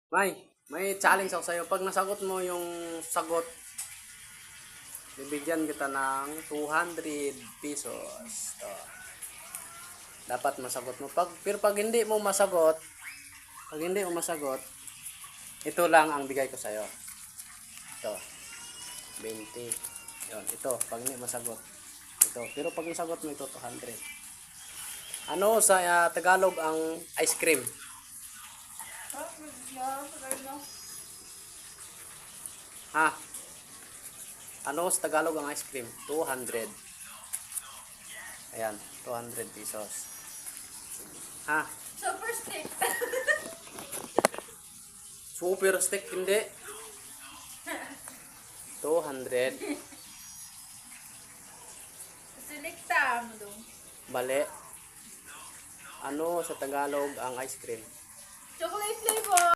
May challenge ako sa'yo. Pag nasagot mo yung sagot, bibigyan kita ng 200 pesos. Ito. Dapat masagot mo. Pero pag hindi mo masagot, ito lang ang bigay ko sa'yo. Ito. 20. Yun, ito. Pag hindi masagot, ito. Pero pag nasagot mo ito, 200. Ano sa Tagalog ang ice cream? Ha? Ano sa Tagalog ang ice cream? 200. Ayan, 200 pesos. Ha? Super stick. Super stick, hindi. 200. Silikta mo dong. Bale. Ano sa Tagalog ang ice cream? Chocolate flavor.